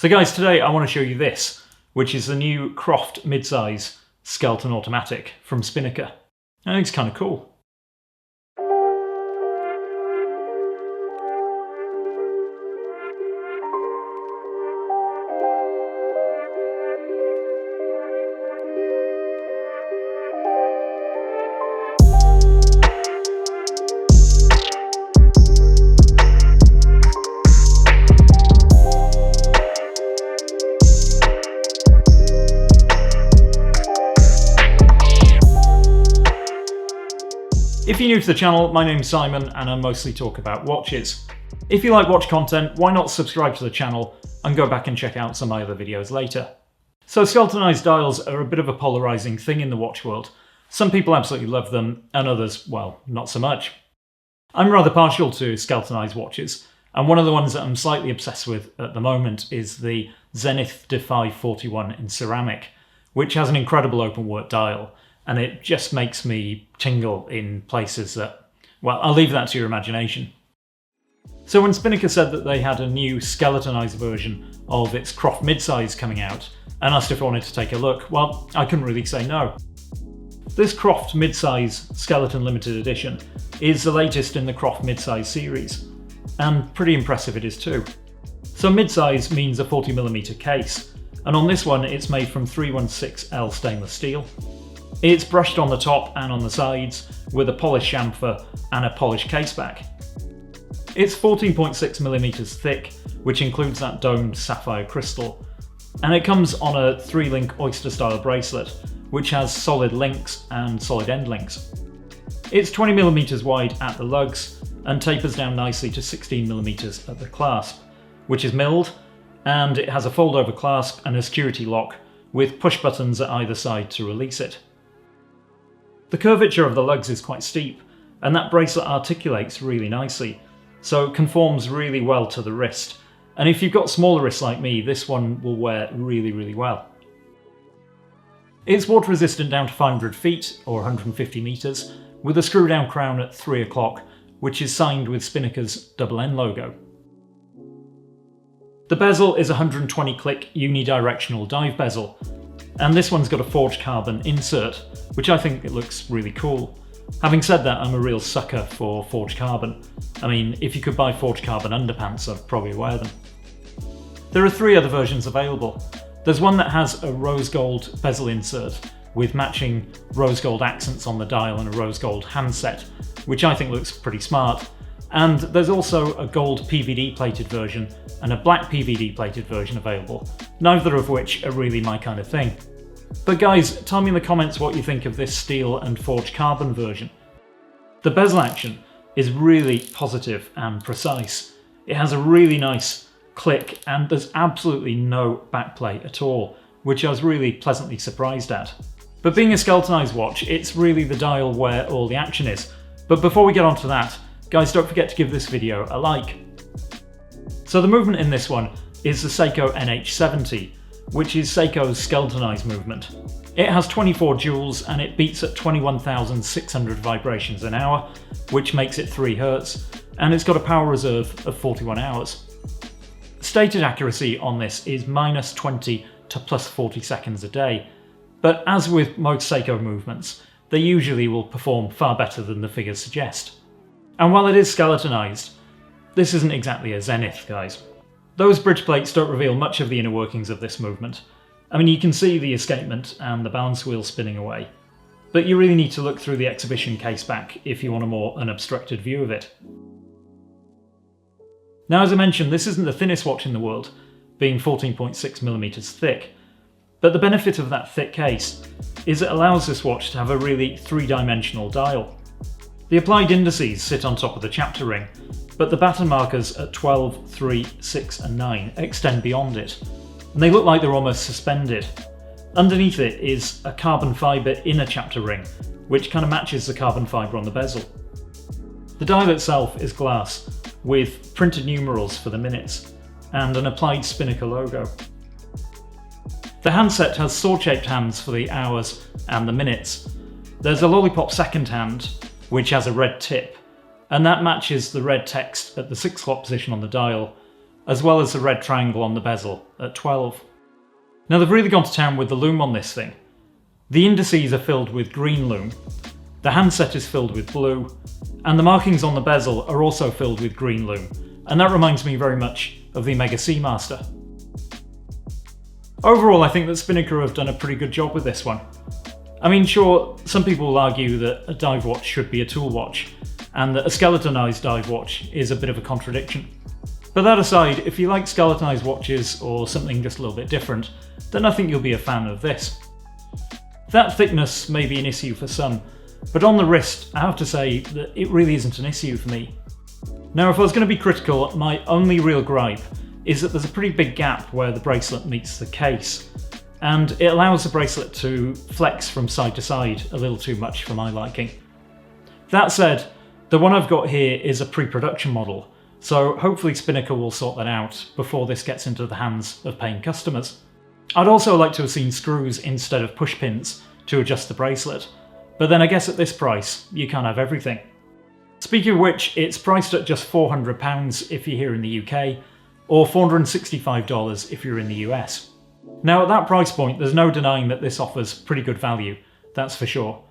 So guys, today I want to show you this, which is the new Croft mid-size skeleton automatic from SPINNAKER. I think it's kind of cool. If you're new to the channel, my name's Simon and I mostly talk about watches. If you like watch content, why not subscribe to the channel and go back and check out some of my other videos later. So skeletonized dials are a bit of a polarizing thing in the watch world. Some people absolutely love them and others, well, not so much. I'm rather partial to skeletonized watches, and one of the ones that I'm slightly obsessed with at the moment is the Zenith Defy 41 in ceramic, which has an incredible open work dial. And it just makes me tingle in places that, well, I'll leave that to your imagination. So when SPINNAKER said that they had a new skeletonized version of its Croft midsize coming out, and asked if I wanted to take a look, well, I couldn't really say no. This Croft midsize skeleton limited edition is the latest in the Croft midsize series, and pretty impressive it is too. So midsize means a 40mm case, and on this one it's made from 316L stainless steel. It's brushed on the top and on the sides with a polished chamfer and a polished caseback. It's 14.6mm thick, which includes that domed sapphire crystal, and it comes on a 3-link oyster style bracelet, which has solid links and solid end links. It's 20mm wide at the lugs and tapers down nicely to 16mm at the clasp, which is milled, and it has a fold over clasp and a security lock with push buttons at either side to release it. The curvature of the lugs is quite steep, and that bracelet articulates really nicely, so it conforms really well to the wrist, and if you've got smaller wrists like me, this one will wear really well. It's water resistant down to 500 feet, or 150 metres, with a screw down crown at 3 o'clock, which is signed with SPINNAKER's N logo. The bezel is a 120 click unidirectional dive bezel, and this one's got a forged carbon insert, which I think it looks really cool. Having said that, I'm a real sucker for forged carbon. I mean, if you could buy forged carbon underpants, I'd probably wear them. There are 3 other versions available. There's one that has a rose gold bezel insert with matching rose gold accents on the dial and a rose gold handset, which I think looks pretty smart. And there's also a gold PVD plated version and a black PVD plated version available, neither of which are really my kind of thing. But guys, tell me in the comments what you think of this steel and forged carbon version. The bezel action is really positive and precise. It has a really nice click and there's absolutely no backplay at all, which I was really pleasantly surprised at. But being a skeletonized watch, it's really the dial where all the action is. But before we get on to that, guys, don't forget to give this video a like. So the movement in this one is the Seiko NH70, which is Seiko's skeletonized movement. It has 24 joules and it beats at 21,600 vibrations an hour, which makes it 3 Hz, and it's got a power reserve of 41 hours. Stated accuracy on this is -20 to +40 seconds a day, but as with most Seiko movements, they usually will perform far better than the figures suggest. And while it is skeletonized, this isn't exactly a Zenith, guys. Those bridge plates don't reveal much of the inner workings of this movement. I mean, you can see the escapement and the balance wheel spinning away, but you really need to look through the exhibition case back if you want a more unobstructed view of it. Now, as I mentioned, this isn't the thinnest watch in the world, being 14.6mm thick, but the benefit of that thick case is it allows this watch to have a really 3-dimensional dial. The applied indices sit on top of the chapter ring, but the batten markers at 12, 3, 6 and 9 extend beyond it, and they look like they're almost suspended. Underneath it is a carbon fibre inner chapter ring, which kind of matches the carbon fibre on the bezel. The dial itself is glass, with printed numerals for the minutes, and an applied SPINNAKER logo. The handset has sword-shaped hands for the hours and the minutes. There's a lollipop second hand, which has a red tip, and that matches the red text at the 6 o'clock position on the dial, as well as the red triangle on the bezel at 12. Now they've really gone to town with the lume on this thing. The indices are filled with green lume, the handset is filled with blue, and the markings on the bezel are also filled with green lume, and that reminds me very much of the Omega Seamaster. Overall, I think that Spinnaker have done a pretty good job with this one. I mean, sure, some people will argue that a dive watch should be a tool watch, and that a skeletonized dive watch is a bit of a contradiction. But that aside, if you like skeletonized watches or something just a little bit different, then I think you'll be a fan of this. That thickness may be an issue for some, but on the wrist, I have to say that it really isn't an issue for me. Now, if I was going to be critical, my only real gripe is that there's a pretty big gap where the bracelet meets the case, and it allows the bracelet to flex from side to side a little too much for my liking. That said, the one I've got here is a pre-production model, so hopefully Spinnaker will sort that out before this gets into the hands of paying customers. I'd also like to have seen screws instead of push pins to adjust the bracelet, but then I guess at this price, you can't have everything. Speaking of which, it's priced at just £400 if you're here in the UK, or $465 if you're in the US. Now at that price point, there's no denying that this offers pretty good value, that's for sure.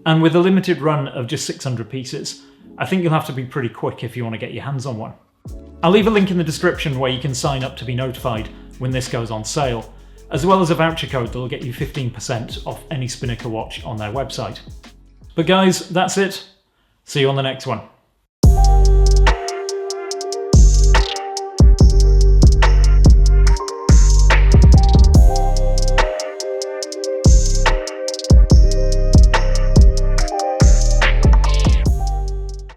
And with a limited run of just 600 pieces, I think you'll have to be pretty quick if you want to get your hands on one. I'll leave a link in the description where you can sign up to be notified when this goes on sale, as well as a voucher code that'll get you 15% off any Spinnaker watch on their website. But guys, that's it. See you on the next one.